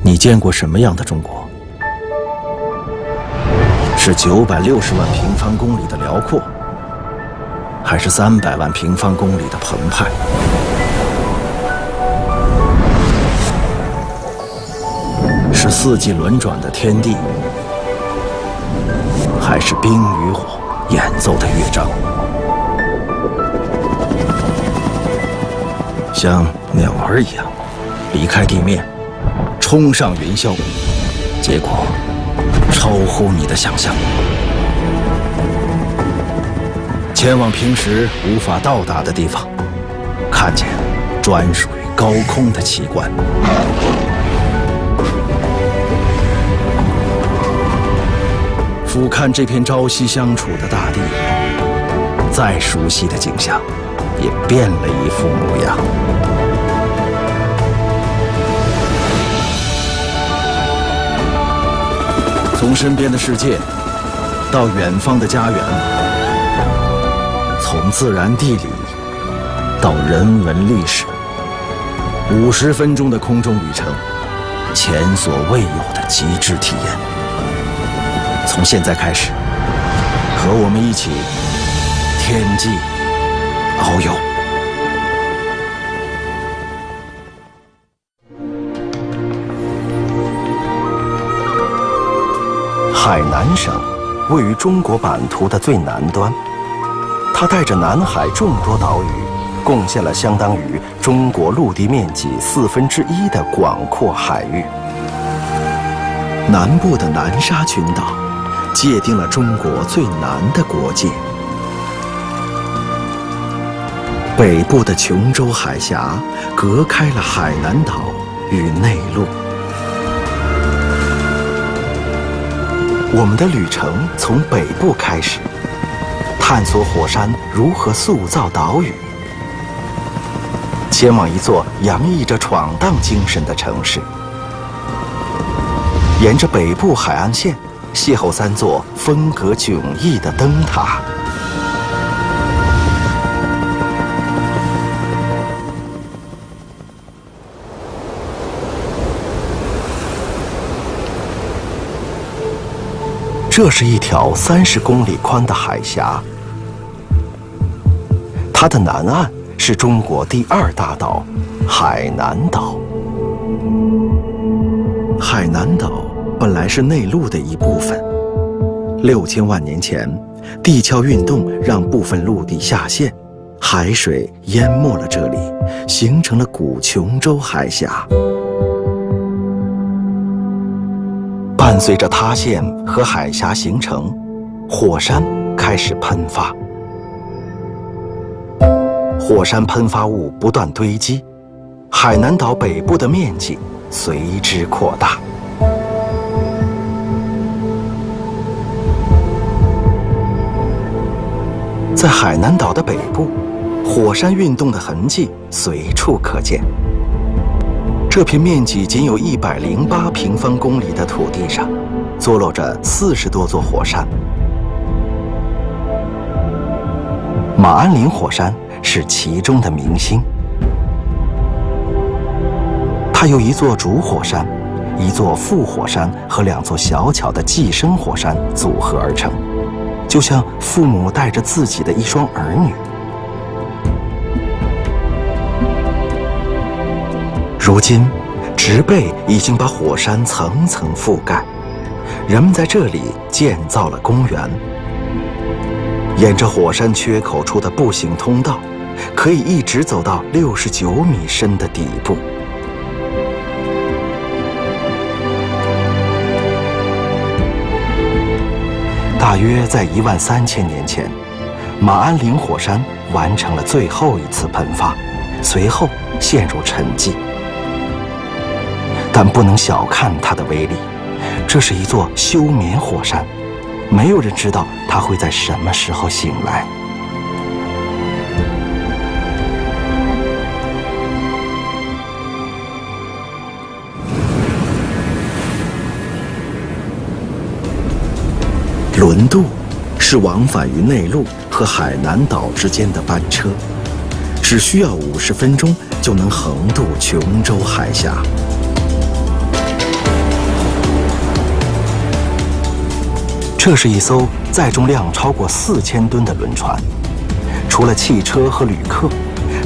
你见过什么样的中国？是960万平方公里的辽阔，还是300万平方公里的澎湃？是四季轮转的天地，还是冰与火演奏的乐章？像鸟儿一样离开地面，冲上云霄，结果超乎你的想象，前往平时无法到达的地方，看见专属于高空的奇观。俯瞰这片朝夕相处的大地，再熟悉的景象也变了一副模样。从身边的世界到远方的家园，从自然地理到人文历史，50分钟的空中旅程，前所未有的极致体验。从现在开始，和我们一起天际遨游。海南省位于中国版图的最南端，它带着南海众多岛屿，贡献了相当于中国陆地面积1/4的广阔海域。南部的南沙群岛界定了中国最南的国界，北部的琼州海峡隔开了海南岛与内陆。我们的旅程从北部开始，探索火山如何塑造岛屿，前往一座洋溢着闯荡精神的城市。沿着北部海岸线，邂逅3座风格迥异的灯塔。这是一条30公里宽的海峡，它的南岸是中国第2大岛海南岛。海南岛本来是内陆的一部分，6000万年前，地壳运动让部分陆地下陷，海水淹没了这里，形成了古琼州海峡。伴随着塌陷和海峡形成，火山开始喷发。火山喷发物不断堆积，海南岛北部的面积随之扩大。在海南岛的北部，火山运动的痕迹随处可见。这片面积仅有108平方公里的土地上，坐落着40多座火山。马鞍岭火山是其中的明星，它由一座主火山、一座副火山和2座小巧的寄生火山组合而成，就像父母带着自己的一双儿女。如今，植被已经把火山层层覆盖，人们在这里建造了公园。沿着火山缺口处的步行通道，可以一直走到69米深的底部。大约在13000年前，马鞍岭火山完成了最后一次喷发，随后陷入沉寂。但不能小看它的威力，这是一座休眠火山，没有人知道它会在什么时候醒来。轮渡是往返于内陆和海南岛之间的班车，只需要50分钟就能横渡琼州海峡。这是一艘载重量超过4000吨的轮船，除了汽车和旅客，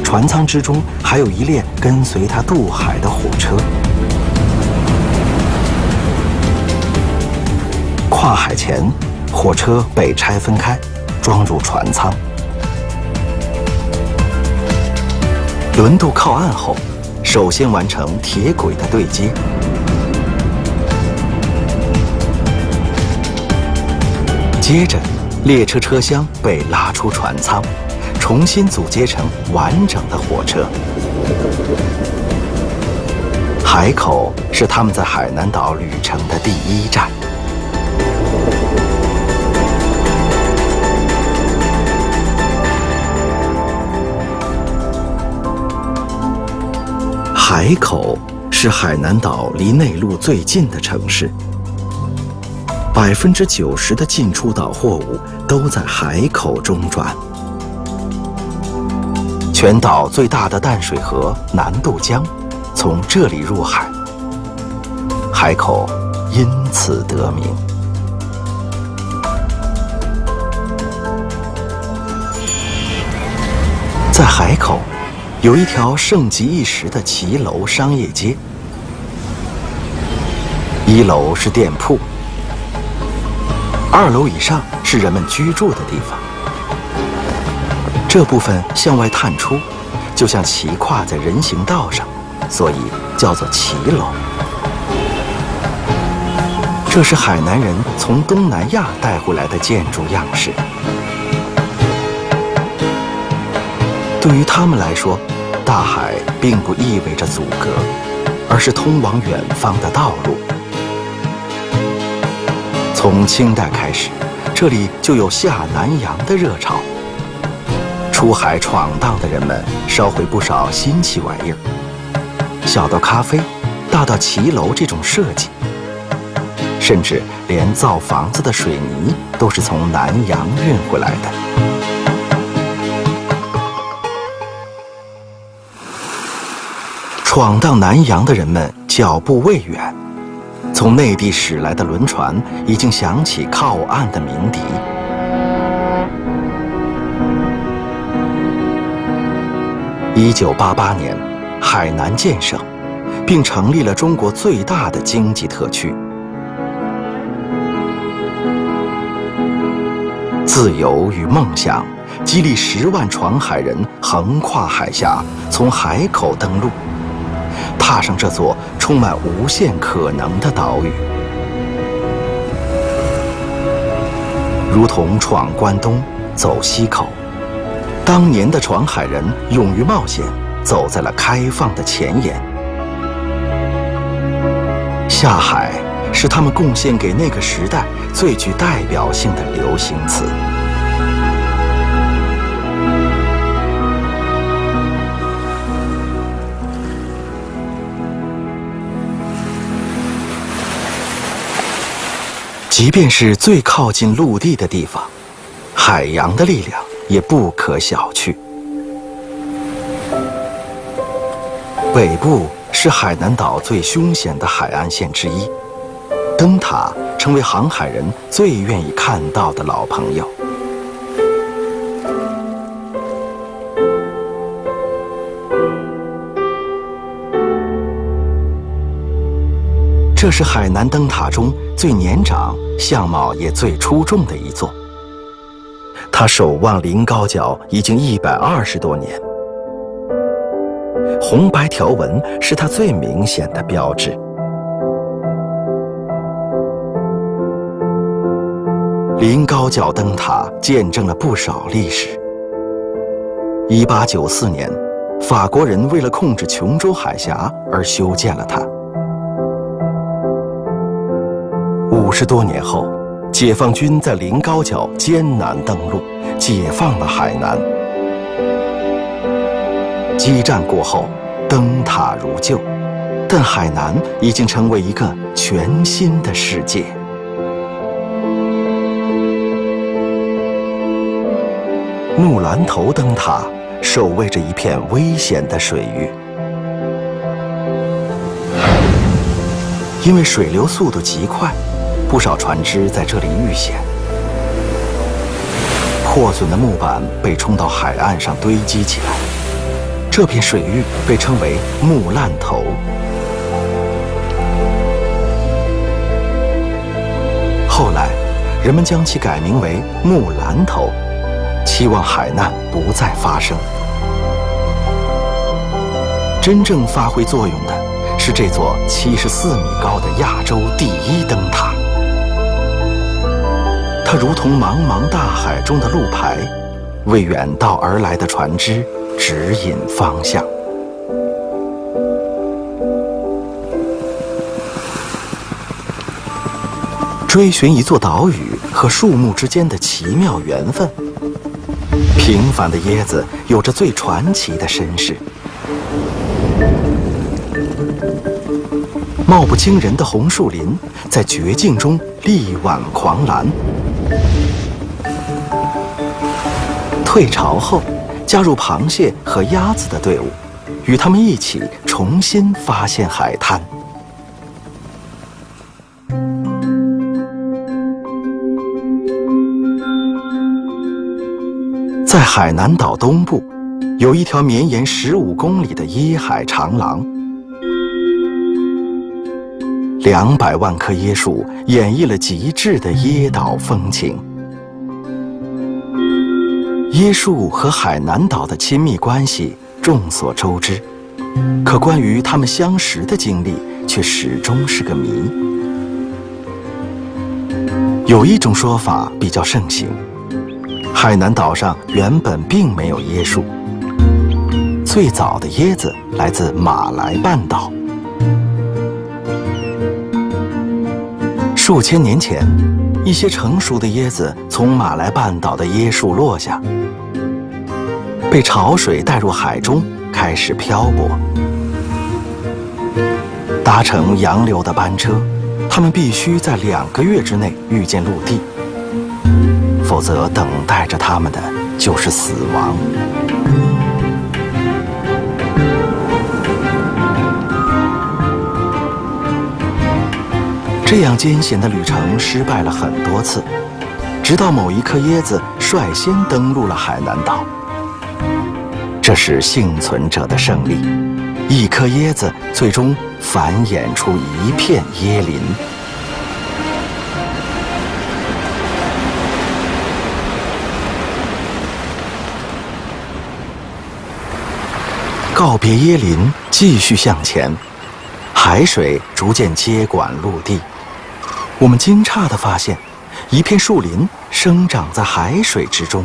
船舱之中还有一列跟随它渡海的火车。跨海前，火车被拆分开，装入船舱。轮渡靠岸后，首先完成铁轨的对接。接着，列车车厢被拉出船舱，重新组接成完整的火车。海口是他们在海南岛旅程的第一站。海口是海南岛离内陆最近的城市。90%的进出岛货物都在海口中转。全岛最大的淡水河南渡江从这里入海，海口因此得名。在海口，有一条盛极一时的骑楼商业街。1楼是店铺，2楼以上是人们居住的地方。这部分向外探出，就像骑跨在人行道上，所以叫做骑楼。这是海南人从东南亚带回来的建筑样式。对于他们来说，大海并不意味着阻隔，而是通往远方的道路。从清代开始，这里就有下南洋的热潮。出海闯荡的人们捎回不少新奇玩意儿，小到咖啡，大到骑楼这种设计，甚至连造房子的水泥都是从南洋运回来的。闯荡南洋的人们脚步未远，从内地驶来的轮船已经响起靠岸的鸣笛。1988年，海南建省，并成立了中国最大的经济特区。自由与梦想激励10万闯海人横跨海峡，从海口登陆，踏上这座充满无限可能的岛屿。如同闯关东，走西口，当年的闯海人勇于冒险，走在了开放的前沿。下海是他们贡献给那个时代最具代表性的流行词。即便是最靠近陆地的地方，海洋的力量也不可小觑。北部是海南岛最凶险的海岸线之一，灯塔成为航海人最愿意看到的老朋友。这是海南灯塔中最年长、相貌也最出众的一座。它守望临高角已经120多年，红白条纹是它最明显的标志。临高角灯塔见证了不少历史。1894年，法国人为了控制琼州海峡而修建了它。50多年后，解放军在临高角艰难登陆，解放了海南。激战过后，灯塔如旧，但海南已经成为一个全新的世界。木兰头灯塔守卫着一片危险的水域，因为水流速度极快，不少船只在这里遇险。破损的木板被冲到海岸上堆积起来，这片水域被称为木烂头。后来，人们将其改名为木兰头，期望海难不再发生。真正发挥作用的是这座74米高的亚洲第一灯塔，它如同茫茫大海中的路牌，为远道而来的船只指引方向。追寻一座岛屿和树木之间的奇妙缘分，平凡的椰子有着最传奇的身世。貌不惊人的红树林在绝境中力挽狂澜，退潮后加入螃蟹和鸭子的队伍，与他们一起重新发现海滩。在海南岛东部，有一条绵延15公里的椰海长廊，200万棵椰树演绎了极致的椰岛风情。椰树和海南岛的亲密关系众所周知，可关于它们相识的经历却始终是个谜。有一种说法比较盛行，海南岛上原本并没有椰树，最早的椰子来自马来半岛。数千年前，一些成熟的椰子从马来半岛的椰树落下，被潮水带入海中，开始漂泊。搭乘洋流的班车，他们必须在2个月之内遇见陆地，否则等待着他们的就是死亡。这样艰险的旅程失败了很多次，直到某一颗椰子率先登陆了海南岛。这是幸存者的胜利，一颗椰子最终繁衍出一片椰林。告别椰林，继续向前，海水逐渐接管陆地。我们惊诧地发现，一片树林生长在海水之中。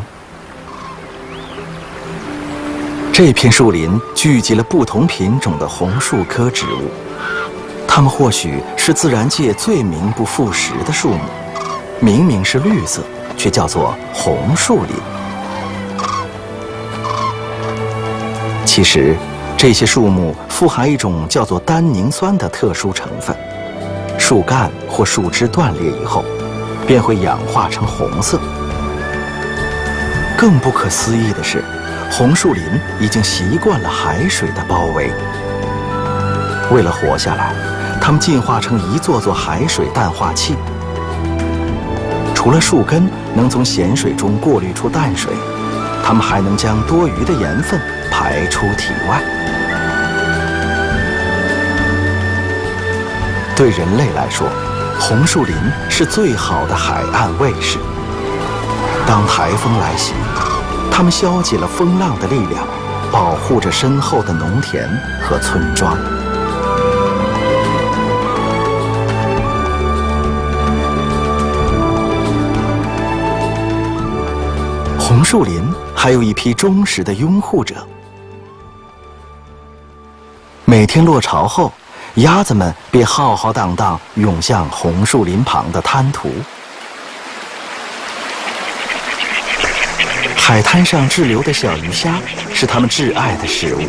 这片树林聚集了不同品种的红树科植物，它们或许是自然界最名不副实的树木，明明是绿色，却叫做红树林。其实，这些树木富含一种叫做单宁酸的特殊成分，树干或树枝断裂以后，便会氧化成红色。更不可思议的是，红树林已经习惯了海水的包围。为了活下来，它们进化成一座座海水淡化器。除了树根能从咸水中过滤出淡水，它们还能将多余的盐分排出体外。对人类来说，红树林是最好的海岸卫士。当台风来袭，它们消解了风浪的力量，保护着身后的农田和村庄。红树林还有一批忠实的拥护者。每天落潮后，鸭子们便浩浩荡荡涌向红树林旁的滩涂。海滩上滞留的小鱼虾是它们挚爱的食物。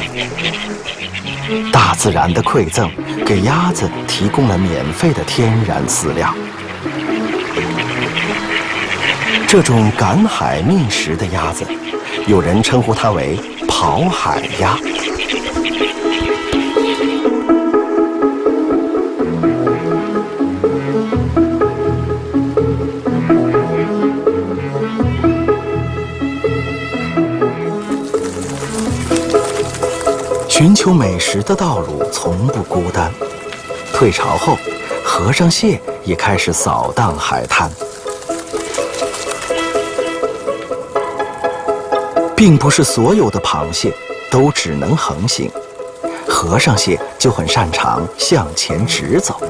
大自然的馈赠给鸭子提供了免费的天然饲料。这种赶海觅食的鸭子，有人称呼它为跑海鸭。求美食的道路从不孤单。退潮后，和尚蟹也开始扫荡海滩。并不是所有的螃蟹都只能横行，和尚蟹就很擅长向前直走。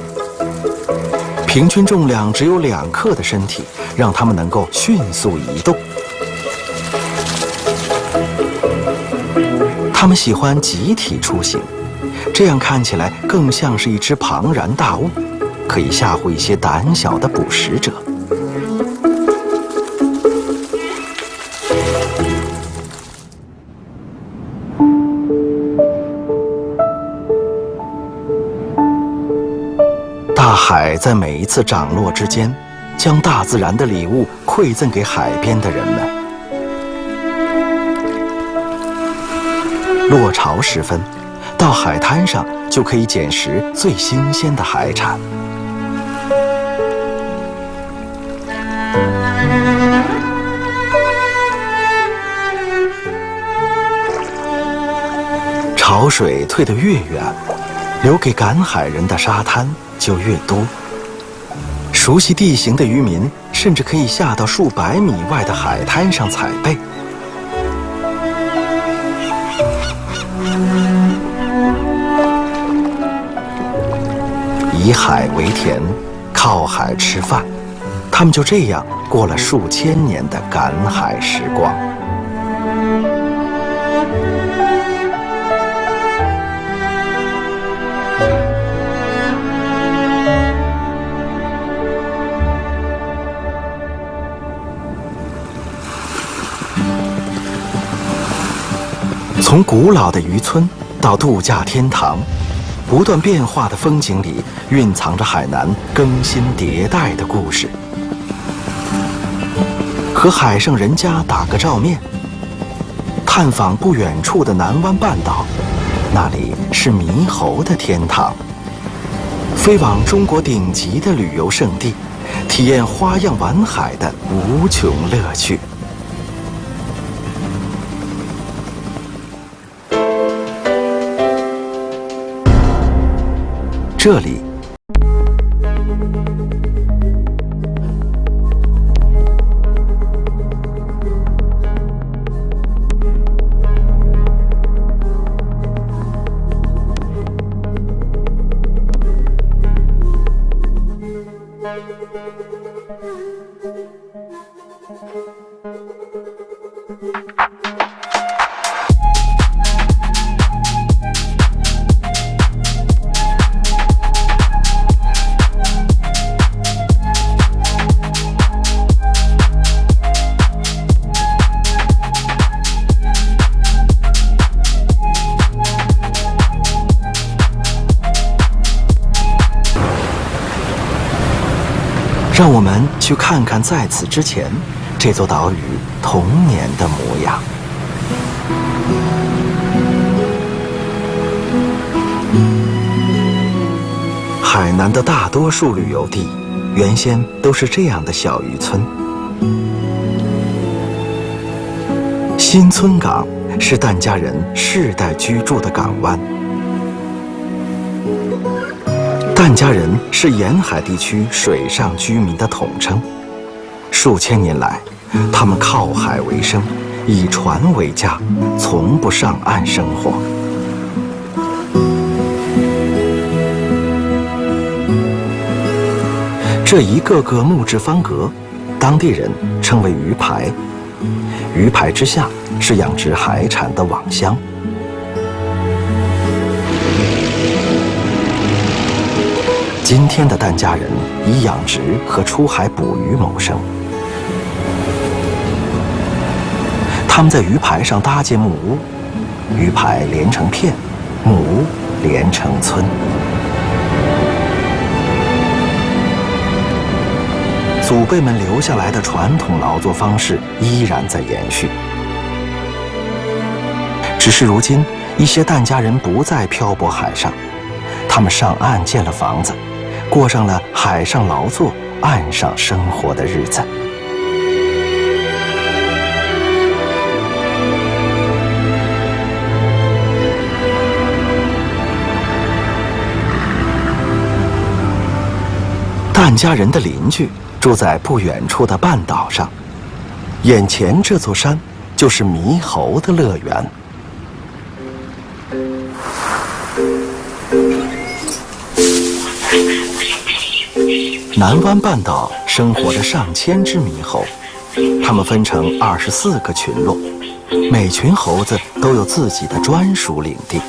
平均重量只有2克的身体，让它们能够迅速移动。它们喜欢集体出行，这样看起来更像是一只庞然大物，可以吓唬一些胆小的捕食者。大海在每一次涨落之间，将大自然的礼物馈赠给海边的人们。落潮时分，到海滩上就可以捡拾最新鲜的海产。潮水退得越远，留给赶海人的沙滩就越多。熟悉地形的渔民甚至可以下到数百米外的海滩上采贝。以海为田，靠海吃饭，他们就这样过了数千年的赶海时光。从古老的渔村到度假天堂，不断变化的风景里蕴藏着海南更新迭代的故事。和海上人家打个照面，探访不远处的南湾半岛，那里是猕猴的天堂。飞往中国顶级的旅游胜地，体验花样玩海的无穷乐趣。这里让我们去看看在此之前这座岛屿童年的模样。海南的大多数旅游地原先都是这样的小渔村。新村港是疍家人世代居住的港湾。疍家人是沿海地区水上居民的统称，数千年来，他们靠海为生，以船为家，从不上岸生活。这一个个木质方格，当地人称为鱼排。鱼排之下是养殖海产的网箱。今天的疍家人以养殖和出海捕鱼谋生。他们在鱼排上搭建木屋，鱼排连成片，木屋连成村。祖辈们留下来的传统劳作方式依然在延续，只是如今一些疍家人不再漂泊海上，他们上岸建了房子，过上了海上劳作、岸上生活的日子。疍家人的邻居住在不远处的半岛上，眼前这座山就是猕猴的乐园。南湾半岛生活着上千只猕猴，它们分成24个群落，每群猴子都有自己的专属领地。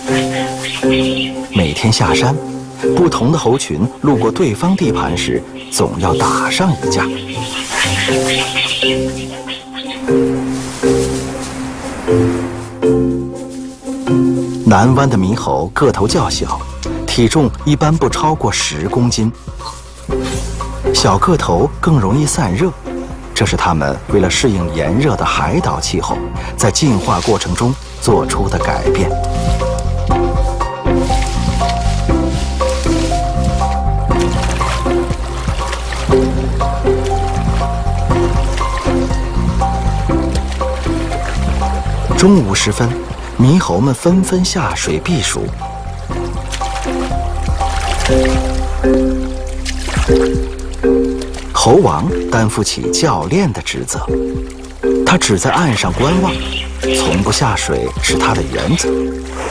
每天下山，不同的猴群路过对方地盘时，总要打上一架。南湾的猕猴个头较小，体重一般不超过10公斤。小个头更容易散热，这是它们为了适应炎热的海岛气候，在进化过程中做出的改变。中午时分，猕猴们纷纷下水避暑。猴王担负起教练的职责，他只在岸上观望，从不下水是他的原则。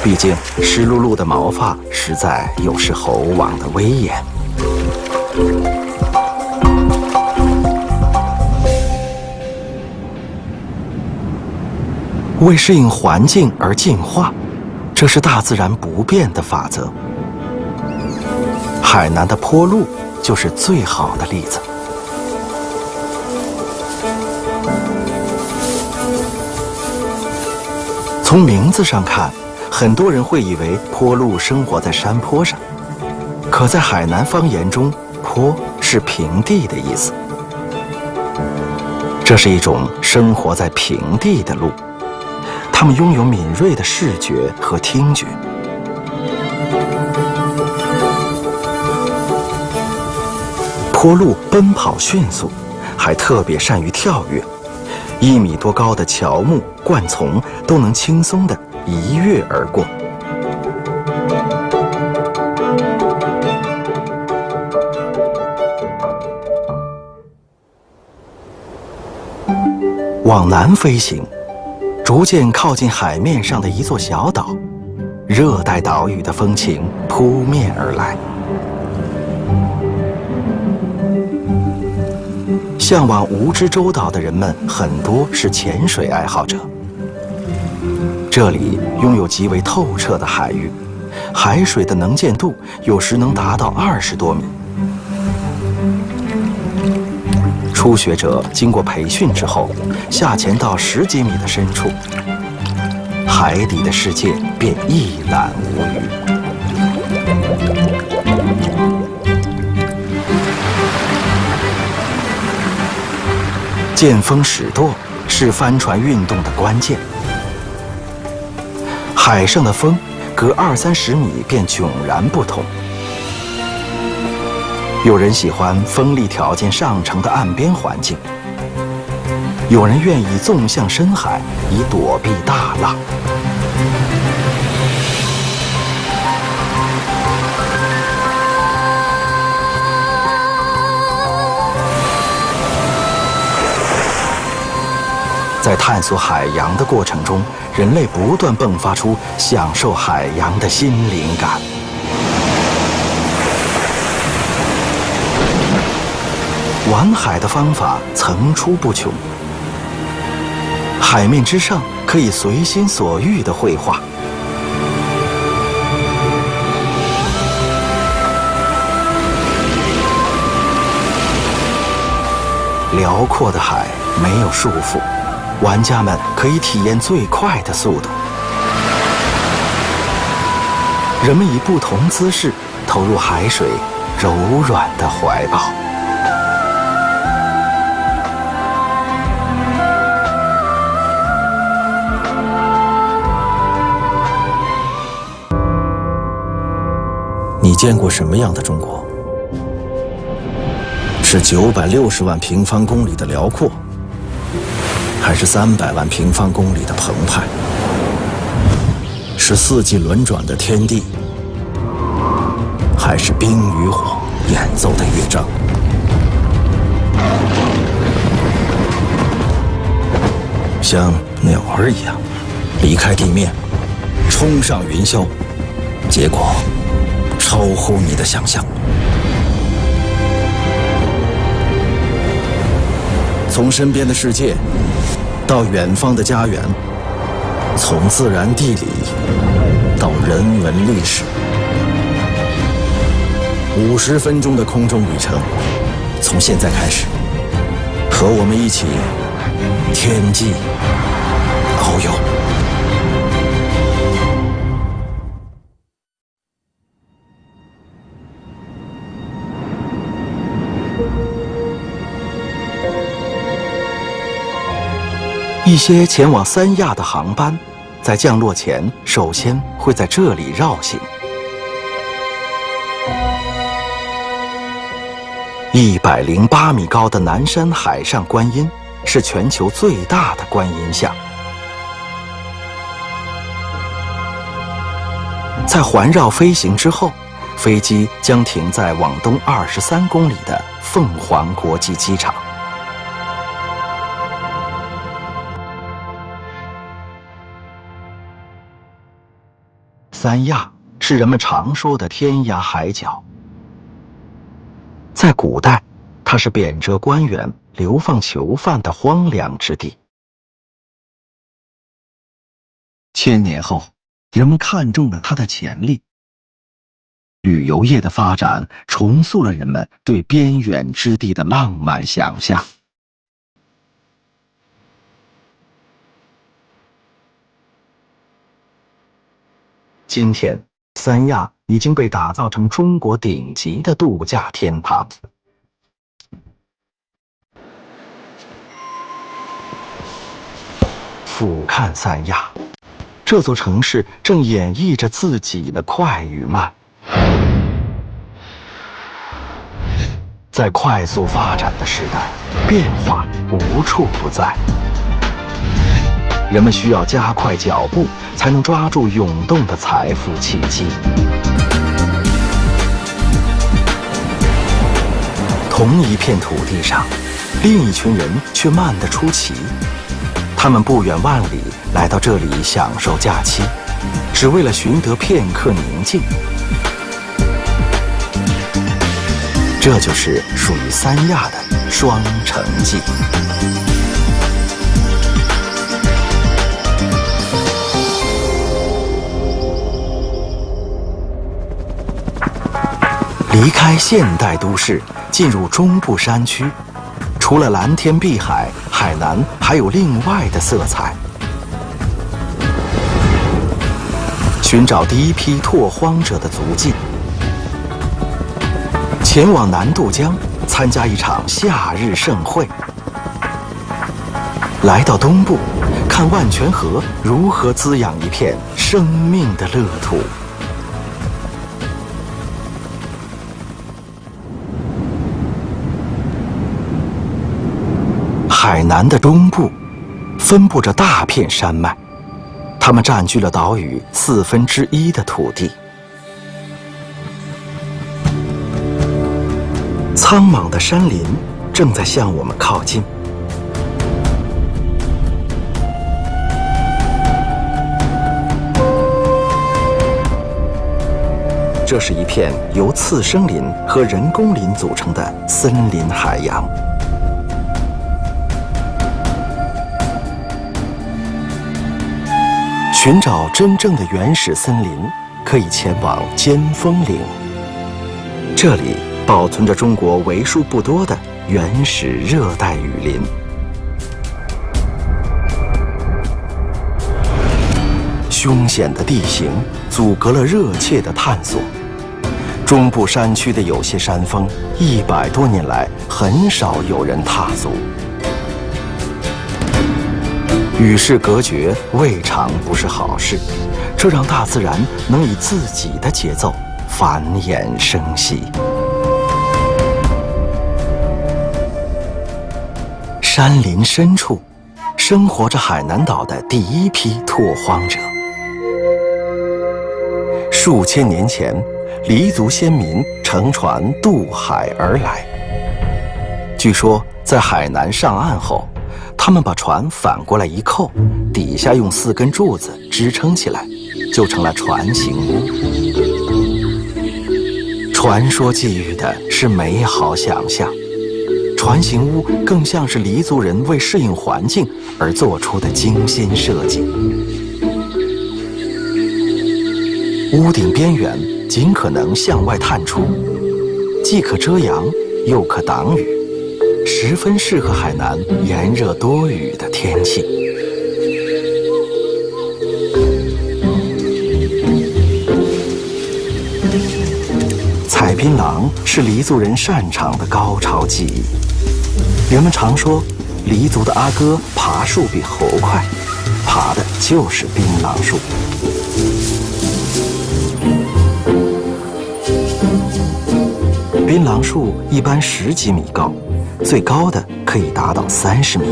毕竟湿漉漉的毛发实在有失猴王的威严。为适应环境而进化，这是大自然不变的法则。海南的坡鹿就是最好的例子。从名字上看，很多人会以为坡鹿生活在山坡上，可在海南方言中，坡是平地的意思。这是一种生活在平地的鹿，它们拥有敏锐的视觉和听觉。坡鹿奔跑迅速，还特别善于跳跃，1米多高的乔木、灌丛都能轻松地一跃而过。往南飞行，逐渐靠近海面上的一座小岛，热带岛屿的风情扑面而来。向往蜈支洲岛的人们很多是潜水爱好者。这里拥有极为透彻的海域，海水的能见度有时能达到20多米。初学者经过培训之后，下潜到10几米的深处，海底的世界便一览无余。见风使舵是帆船运动的关键。海上的风隔20-30米便迥然不同。有人喜欢风力条件上乘的岸边环境，有人愿意纵向深海以躲避大浪。在探索海洋的过程中，人类不断迸发出享受海洋的新灵感。玩海的方法层出不穷，海面之上可以随心所欲地绘画。辽阔的海没有束缚，玩家们可以体验最快的速度。人们以不同姿势投入海水柔软的怀抱。你见过什么样的中国？是960万平方公里的辽阔，还是300万平方公里的澎湃？是4季轮转的天地，还是冰与火演奏的乐章？像鸟儿一样离开地面，冲上云霄，结果超乎你的想象。从身边的世界到远方的家园，从自然地理到人文历史，50分钟的空中旅程，从现在开始，和我们一起天际遨游。一些前往三亚的航班，在降落前首先会在这里绕行。108米高的南山海上观音是全球最大的观音像。在环绕飞行之后，飞机将停在往东23公里的凤凰国际机场。三亚是人们常说的天涯海角。在古代，它是贬谪官员、流放囚犯的荒凉之地。千年后，人们看中了它的潜力。旅游业的发展重塑了人们对边远之地的浪漫想象。今天，三亚已经被打造成中国顶级的度假天堂。俯瞰三亚，这座城市正演绎着自己的快与慢。在快速发展的时代，变化无处不在。人们需要加快脚步，才能抓住涌动的财富契机。同一片土地上，另一群人却慢得出奇。他们不远万里来到这里享受假期，只为了寻得片刻宁静。这就是属于三亚的双城记。离开现代都市，进入中部山区，除了蓝天碧海，海南还有另外的色彩。寻找第一批拓荒者的足迹，前往南渡江参加一场夏日盛会，来到东部，看万泉河如何滋养一片生命的乐土。海南的东部分布着大片山脉，它们占据了岛屿1/4的土地。苍茫的山林正在向我们靠近。这是一片由次生林和人工林组成的森林海洋。寻找真正的原始森林，可以前往尖峰岭。这里保存着中国为数不多的原始热带雨林。凶险的地形阻隔了热切的探索。中部山区的有些山峰，100多年来很少有人踏足。与世隔绝未尝不是好事，这让大自然能以自己的节奏繁衍生息。山林深处，生活着海南岛的第一批拓荒者。数千年前，黎族先民乘船渡海而来。据说，在海南上岸后，他们把船反过来一扣，底下用4根柱子支撑起来，就成了船形屋。传说寄予的是美好想象，船形屋更像是黎族人为适应环境而做出的精心设计。屋顶边缘尽可能向外探出，既可遮阳，又可挡雨，十分适合海南炎热多雨的天气。采槟榔是黎族人擅长的高潮技艺。人们常说，黎族的阿哥爬树比猴快，爬的就是槟榔树。槟榔树一般10几米高，最高的可以达到30米。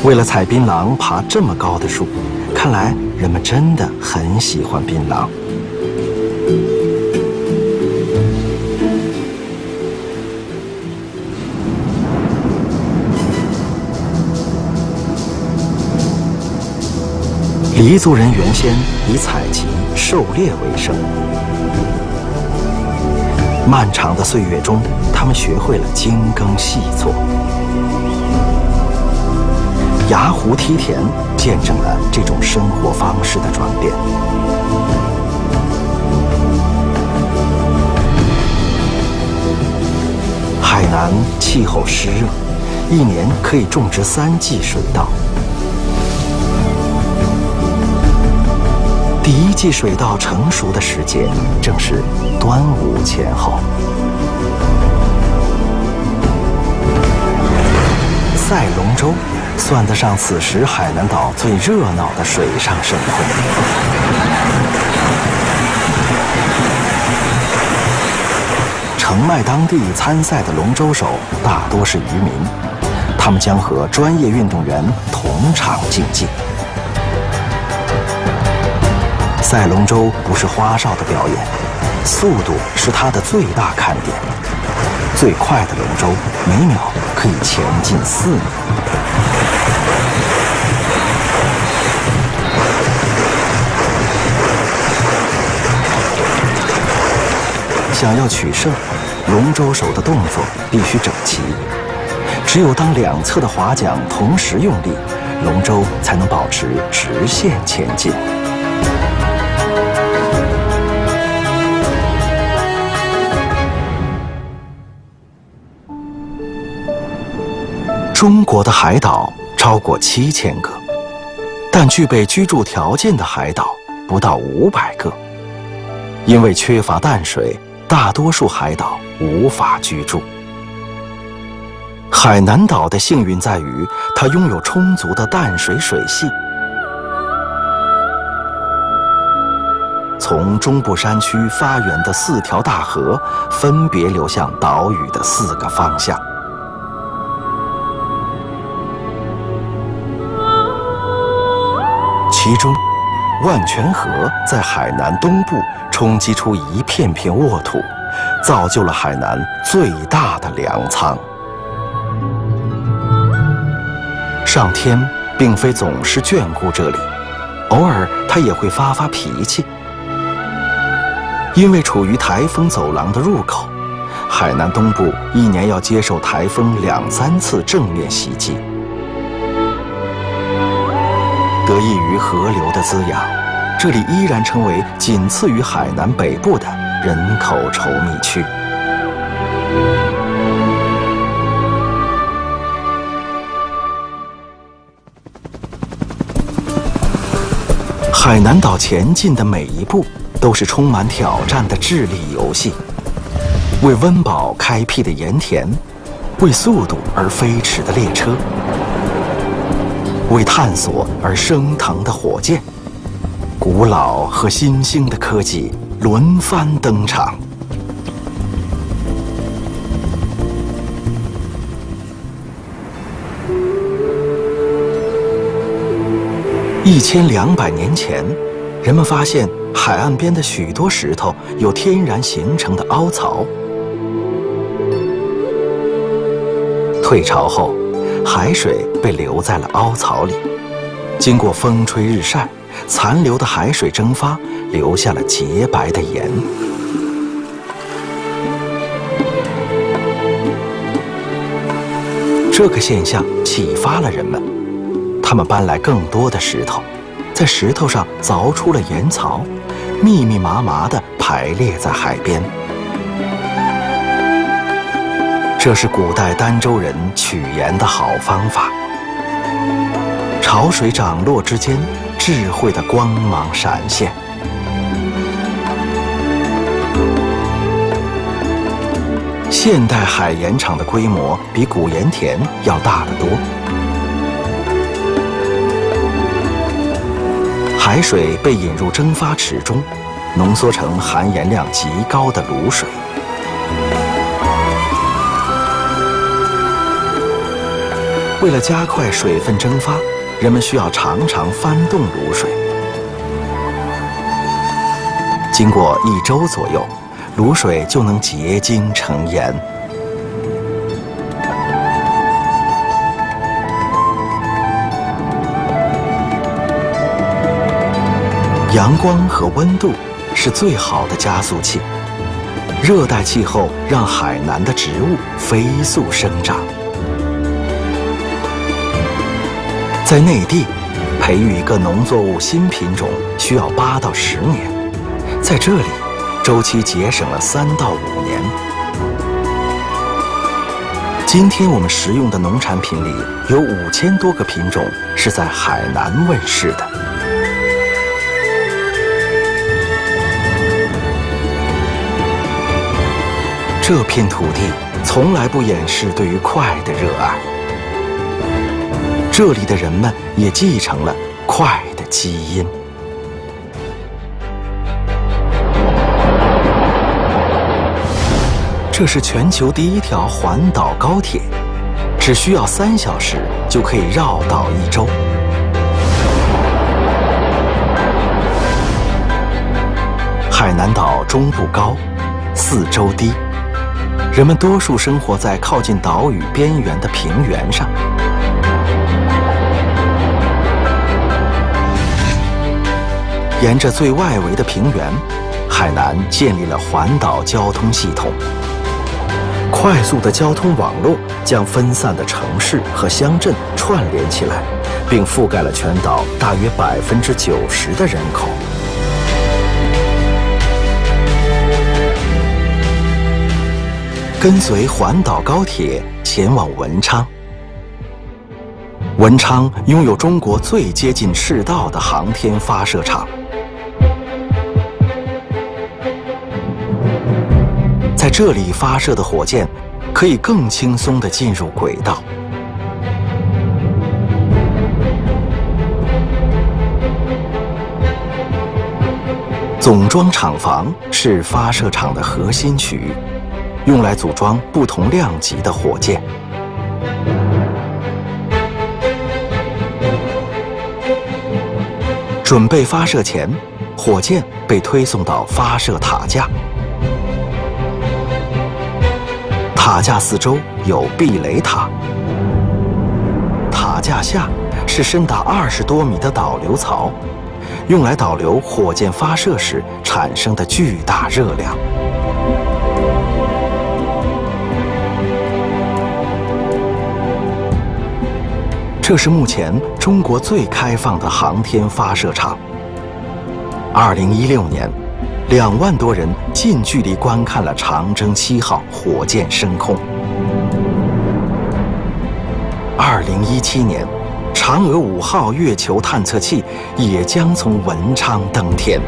为了采槟榔爬这么高的树，看来人们真的很喜欢槟榔。黎族人原先以采集、狩猎为生，漫长的岁月中，他们学会了精耕细作。崖湖梯田见证了这种生活方式的转变。海南气候湿热，一年可以种植3季水稻。第1季水稻成熟的时节，正是端午前后。赛龙舟算得上此时海南岛最热闹的水上盛会。澄迈当地参赛的龙舟手大多是渔民，他们将和专业运动员同场竞技。赛龙舟不是花哨的表演，速度是它的最大看点。最快的龙舟每秒可以前进4米。想要取胜，龙舟手的动作必须整齐。只有当2侧的划桨同时用力，龙舟才能保持直线前进。中国的海岛超过7000个，但具备居住条件的海岛不到500个。因为缺乏淡水，大多数海岛无法居住。海南岛的幸运在于，它拥有充足的淡水水系。从中部山区发源的4条大河，分别流向岛屿的4个方向。其中，万泉河在海南东部冲击出一片片沃土，造就了海南最大的粮仓。上天并非总是眷顾这里，偶尔他也会发发脾气。因为处于台风走廊的入口，海南东部一年要接受台风2、3次正面袭击。得益于河流的滋养，这里依然成为仅次于海南北部的人口稠密区。海南岛前进的每一步都是充满挑战的智力游戏，为温饱开辟的盐田，为速度而飞驰的列车，为探索而升腾的火箭，古老和新兴的科技轮番登场。1200年前，人们发现海岸边的许多石头有天然形成的凹槽。退潮后，海水被留在了凹槽里，经过风吹日晒，残留的海水蒸发，留下了洁白的盐。这个现象启发了人们，他们搬来更多的石头，在石头上凿出了盐槽，密密麻麻地排列在海边。这是古代儋州人取盐的好方法。潮水涨落之间，智慧的光芒闪现。现代海盐厂的规模比古盐田要大得多。海水被引入蒸发池中，浓缩成含盐量极高的卤水。为了加快水分蒸发，人们需要常常翻动卤水。经过1周左右，卤水就能结晶成盐。阳光和温度是最好的加速器。热带气候让海南的植物飞速生长。在内地，培育一个农作物新品种需要8到10年，在这里，周期节省了3到5年。今天我们食用的农产品里，有5000多个品种是在海南问世的。这片土地从来不掩饰对于快的热爱，这里的人们也继承了快的基因。这是全球第1条环岛高铁，只需要3小时就可以绕岛1周。海南岛中部高，四周低，人们多数生活在靠近岛屿边缘的平原上。沿着最外围的平原，海南建立了环岛交通系统。快速的交通网络将分散的城市和乡镇串联起来，并覆盖了全岛大约90%的人口。跟随环岛高铁前往文昌。文昌拥有中国最接近赤道的航天发射场。在这里发射的火箭可以更轻松地进入轨道。总装厂房是发射场的核心区域，用来组装不同量级的火箭。准备发射前，火箭被推送到发射塔架。塔架四周有避雷塔，塔架下是深达20多米的导流槽，用来导流火箭发射时产生的巨大热量。这是目前中国最开放的航天发射场。2016年，2万多人近距离观看了长征7号火箭升空。2017年，嫦娥5号月球探测器也将从文昌登天。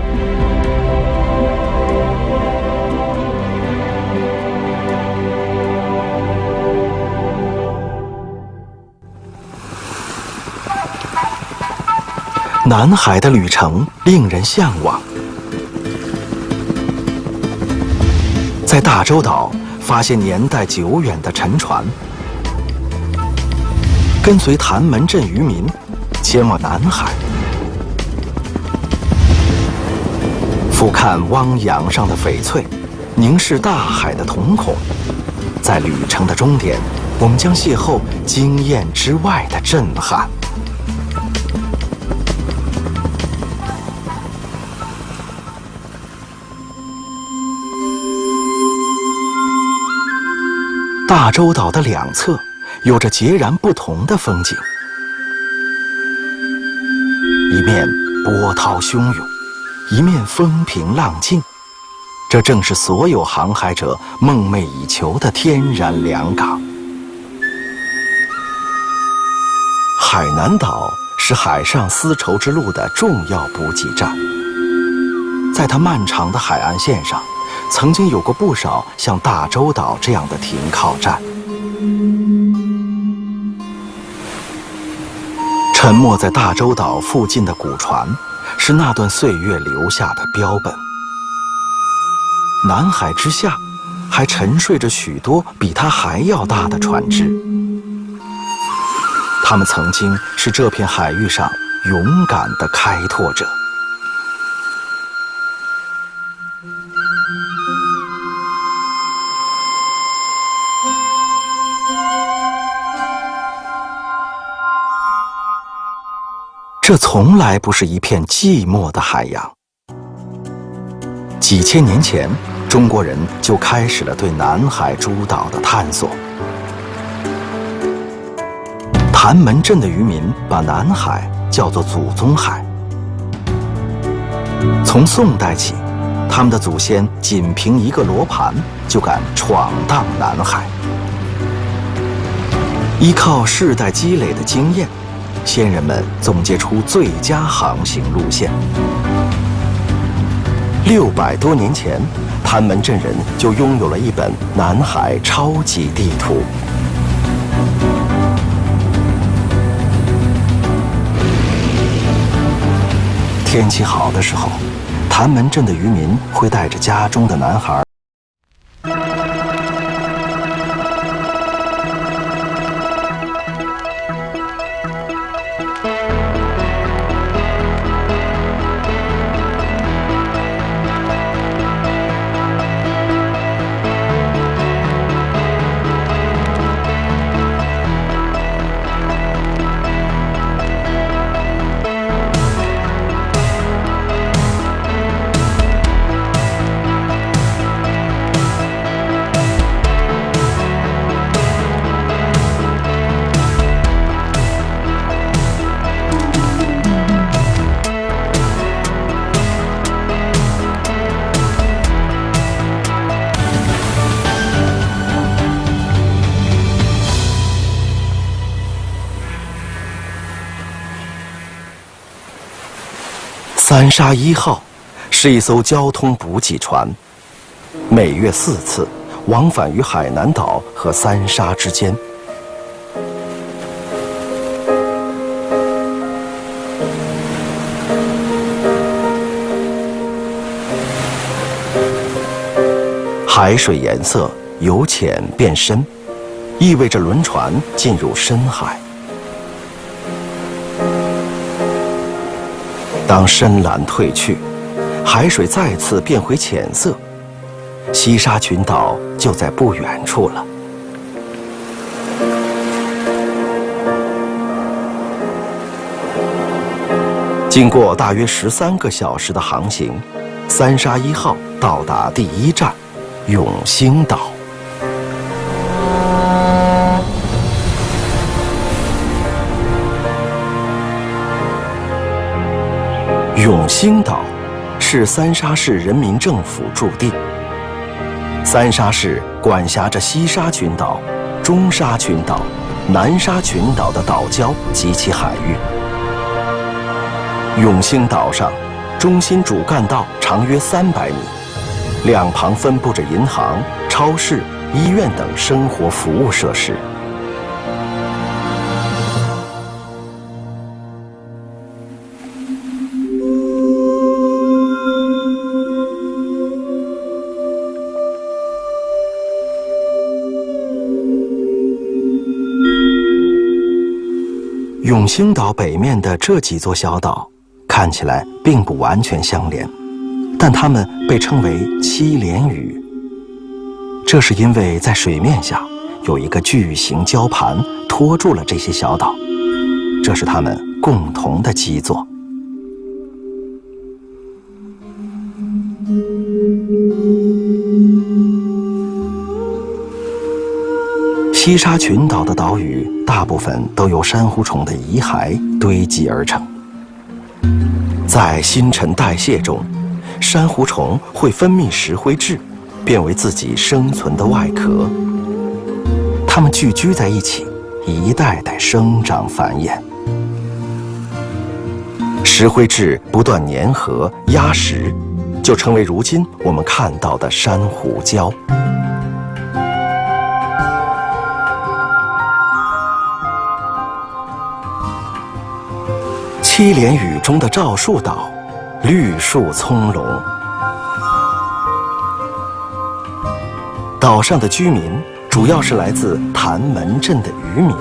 南海的旅程令人向往。在大洲岛发现年代久远的沉船，跟随潭门镇渔民前往南海，俯瞰汪洋上的翡翠，凝视大海的瞳孔，在旅程的终点我们将邂逅经验之外的震撼。大洲岛的两侧有着截然不同的风景，一面波涛汹涌，一面风平浪静。这正是所有航海者梦寐以求的天然良港。海南岛是海上丝绸之路的重要补给站，在它漫长的海岸线上，曾经有过不少像大洲岛这样的停靠站。沉没在大洲岛附近的古船，是那段岁月留下的标本。南海之下，还沉睡着许多比它还要大的船只。它们曾经是这片海域上勇敢的开拓者。这从来不是一片寂寞的海洋。几千年前，中国人就开始了对南海诸岛的探索。谭门镇的渔民把南海叫做祖宗海。从宋代起，他们的祖先仅凭一个罗盘就敢闯荡南海。依靠世代积累的经验，先人们总结出最佳航行路线。600多年前，谭门镇人就拥有了一本南海超级地图。天气好的时候，谭门镇的渔民会带着家中的男孩三沙1号是一艘交通补给船，每月4次往返于海南岛和三沙之间。海水颜色由浅变深，意味着轮船进入深海。当深蓝褪去，海水再次变回浅色，西沙群岛就在不远处了。经过大约13个小时的航行，三沙1号到达第1站永兴岛。永兴岛是三沙市人民政府驻地。三沙市管辖着西沙群岛、中沙群岛、南沙群岛的岛礁及其海域。永兴岛上，中心主干道长约300米，两旁分布着银行、超市、医院等生活服务设施。永兴岛北面的这几座小岛看起来并不完全相连，但它们被称为7连屿。这是因为在水面下有一个巨型礁盘托住了这些小岛，这是他们共同的基座。西沙群岛的岛屿大部分都由珊瑚虫的遗骸堆积而成。在新陈代谢中，珊瑚虫会分泌石灰质，变为自己生存的外壳。它们聚居在一起，一代代生长繁衍。石灰质不断粘合压实，就成为如今我们看到的珊瑚礁。七连屿中的赵树岛，绿树葱茏。岛上的居民主要是来自潭门镇的渔民。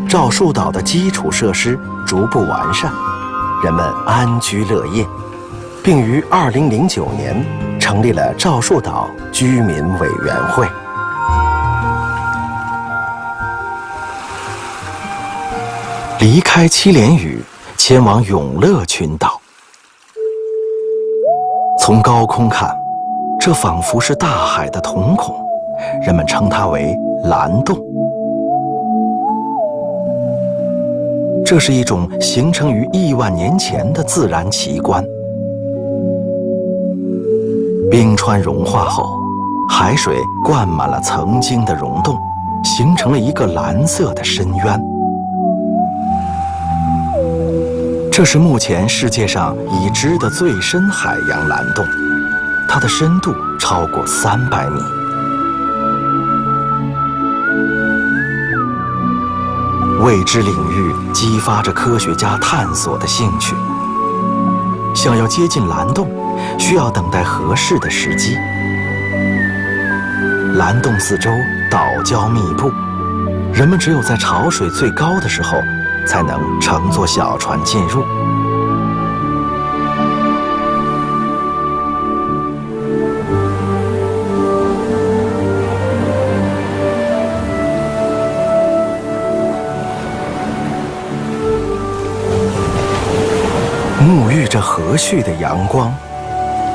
赵树岛的基础设施逐步完善，人们安居乐业，并于2009年成立了赵树岛居民委员会。离开七连屿，前往永乐群岛。从高空看，这仿佛是大海的瞳孔，人们称它为蓝洞。这是一种形成于亿万年前的自然奇观。冰川融化后，海水灌满了曾经的溶洞，形成了一个蓝色的深渊。这是目前世界上已知的最深海洋蓝洞，它的深度超过300米。未知领域激发着科学家探索的兴趣。想要接近蓝洞，需要等待合适的时机。蓝洞四周岛礁密布，人们只有在潮水最高的时候才能乘坐小船进入。沐浴着和煦的阳光，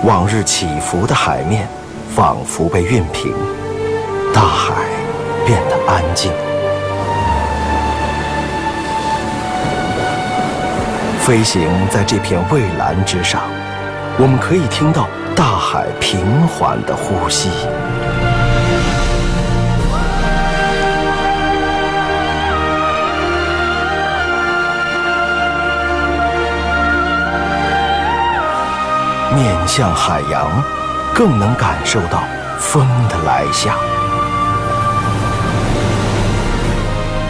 往日起伏的海面仿佛被熨平，大海变得安静。飞行在这片蔚蓝之上，我们可以听到大海平缓的呼吸。面向海洋，更能感受到风的来向。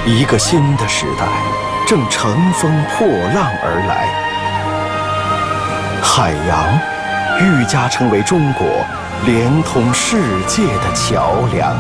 一个新的时代正乘风破浪而来，海洋愈加成为中国连通世界的桥梁。